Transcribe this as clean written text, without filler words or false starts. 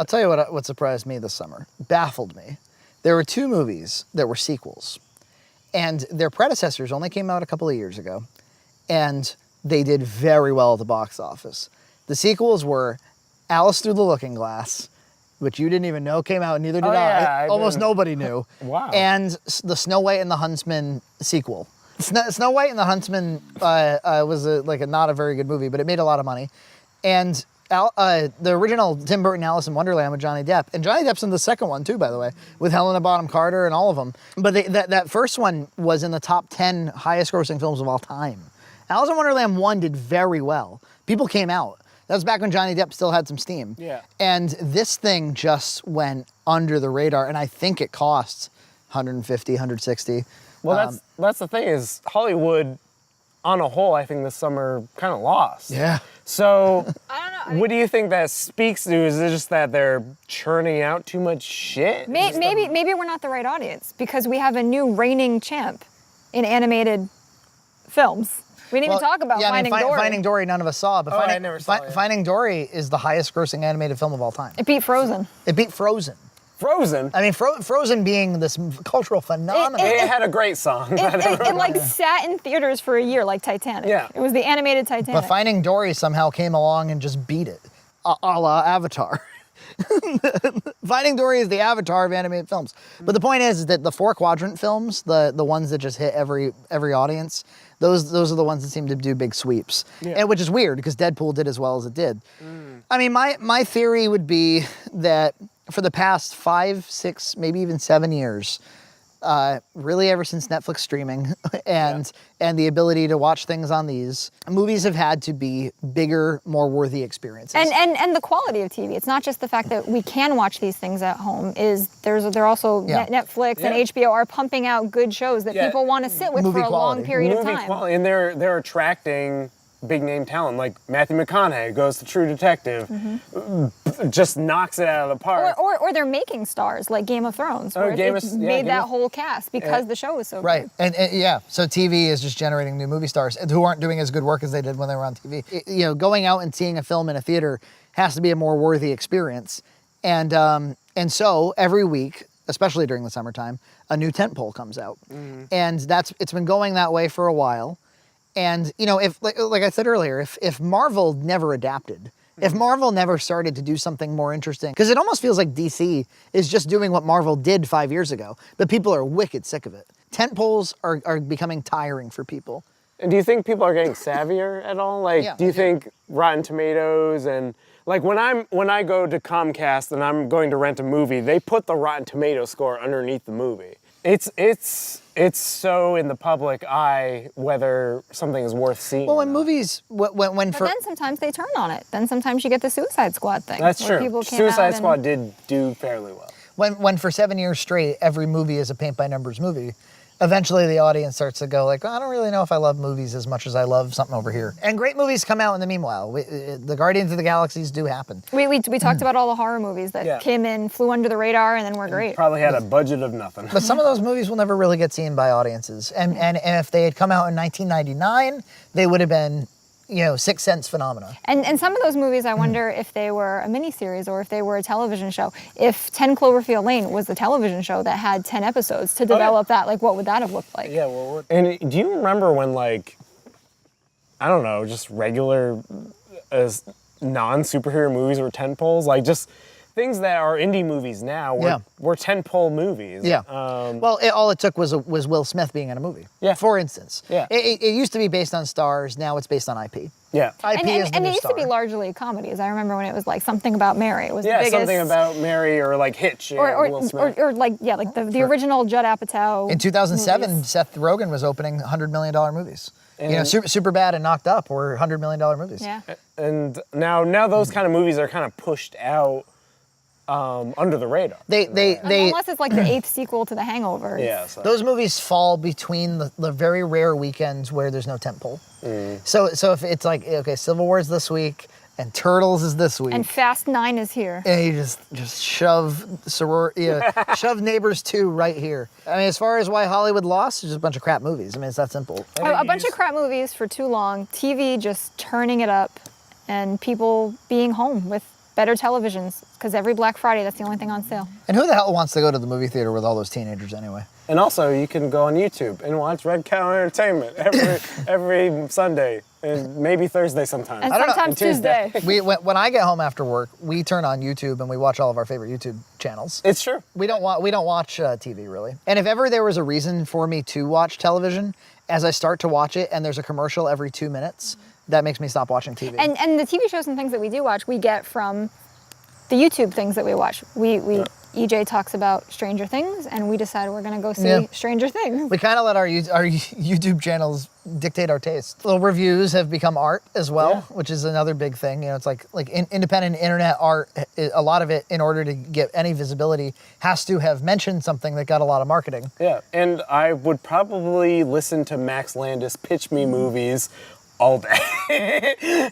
I'll tell you what surprised me this summer, baffled me. There were 2 movies that were sequels, and their predecessors only came out a couple of years ago, and they did very well at the box office. The sequels were Alice Through the Looking Glass, which you didn't even know came out, and neither did I. Almost nobody knew. Wow. And the Snow White and the Huntsman sequel. Snow White and the Huntsman was not a very good movie, but it made a lot of money. And the original Tim Burton Alice in Wonderland with Johnny Depp. And Johnny Depp's in the second one too, by the way, with Helena Bonham Carter and all of them. But that first one was in the top 10 highest grossing films of all time. Alice in Wonderland 1 did very well. People came out. That was back when Johnny Depp still had some steam. Yeah. And this thing just went under the radar, and I think it cost $150, $160. Well, that's the thing is Hollywood, on a whole, I think this summer kind of lost. Yeah. So, I don't know. What do you think that speaks to? Is it just that they're churning out too much shit? Maybe we're not the right audience because we have a new reigning champ in animated films. We didn't even talk about Finding Dory. Finding Dory, none of us saw, but I never saw it. Finding Dory is the highest grossing animated film of all time. It beat Frozen. It beat Frozen. Frozen? I mean, Frozen being this cultural phenomenon. It had a great song. It sat in theaters for a year like Titanic. Yeah. It was the animated Titanic. But Finding Dory somehow came along and just beat it, a la Avatar. Finding Dory is the Avatar of animated films. But the point is that the 4 quadrant films, the ones that just hit every audience, those are the ones that seem to do big sweeps. Yeah. And which is weird because Deadpool did as well as it did. I mean, my theory would be that for the past 5, 6, maybe even 7 years, really ever since Netflix streaming and the ability to watch things on these, movies have had to be bigger, more worthy experiences. And the quality of TV. It's not just the fact that we can watch these things at home. They're also Netflix and HBO are pumping out good shows that people want to sit with for a long period of time. Quality. And they're attracting big name talent like Matthew McConaughey goes to True Detective, just knocks it out of the park. Or they're making stars like Game of Thrones, where it's made that whole cast because the show was so right. good. And so TV is just generating new movie stars who aren't doing as good work as they did when they were on TV. Going out and seeing a film in a theater has to be a more worthy experience. And so every week, especially during the summertime, a new tentpole comes out. And it's been going that way for a while. And, if, like I said earlier, if Marvel never adapted, if Marvel never started to do something more interesting, because it almost feels like DC is just doing what Marvel did 5 years ago, but people are wicked sick of it. Tentpoles are becoming tiring for people. And do you think people are getting savvier at all? Do you think Rotten Tomatoes and when I go to Comcast and I'm going to rent a movie, they put the Rotten Tomato score underneath the movie. It's so in the public eye whether something is worth seeing. Well, in movies, But then sometimes they turn on it. Then sometimes you get the Suicide Squad thing. That's true. Suicide Squad did do fairly well. When for 7 years straight, every movie is a paint by numbers movie, eventually the audience starts to go I don't really know if I love movies as much as I love something over here. And great movies come out in the meanwhile. The Guardians of the Galaxies do happen. We talked about all the horror movies that came in, flew under the radar, and then were great. Probably had a budget of nothing. But some of those movies will never really get seen by audiences. And if they had come out in 1999, they would have been Sixth Sense phenomena. And some of those movies, I wonder if they were a miniseries or if they were a television show. If 10 Cloverfield Lane was a television show that had 10 episodes to develop that, what would that have looked like? Yeah, well, and do you remember when, I don't know, just regular non-superhero movies were tentpoles? Just things that are indie movies now were tentpole movies. Yeah. All it took was Will Smith being in a movie. Yeah. For instance. Yeah. It used to be based on stars. Now it's based on IP. Yeah. IP is the and new it used star. to be largely comedies. I remember when it was Something About Mary. It was the biggest. Something About Mary or Hitch. Will Smith. Or the original Judd Apatow. In 2007, movies. Seth Rogen was opening $100 million movies. And Superbad and Knocked Up were $100 million movies. Yeah. And now those kind of movies are kind of pushed out under the radar. Unless it's the 8th sequel to The Hangover. Yeah. Those movies fall between the very rare weekends where there's no tentpole. So if it's Civil War's this week and Turtles is this week. And Fast 9 is here. And you just shove shove Neighbors 2 right here. I mean, as far as why Hollywood lost, it's just a bunch of crap movies. I mean, it's that simple. A bunch of crap movies for too long. TV just turning it up and people being home with better televisions. because every Black Friday, that's the only thing on sale. And who the hell wants to go to the movie theater with all those teenagers anyway? And also, you can go on YouTube and watch Red Cow Entertainment every Sunday and maybe Thursday sometimes. And sometimes Tuesday. When I get home after work, we turn on YouTube and we watch all of our favorite YouTube channels. It's true. We don't watch TV really. And if ever there was a reason for me to watch television, as I start to watch it and there's a commercial every 2 minutes, that makes me stop watching TV. And the TV shows and things that we do watch, we get from the YouTube things that we watch. EJ talks about Stranger Things, and we decided we're going to go see Stranger Things. We kind of let our YouTube channels dictate our taste. Little reviews have become art as well, which is another big thing. You know, it's like independent internet art. A lot of it, in order to get any visibility, has to have mentioned something that got a lot of marketing. Yeah, and I would probably listen to Max Landis pitch me movies all day.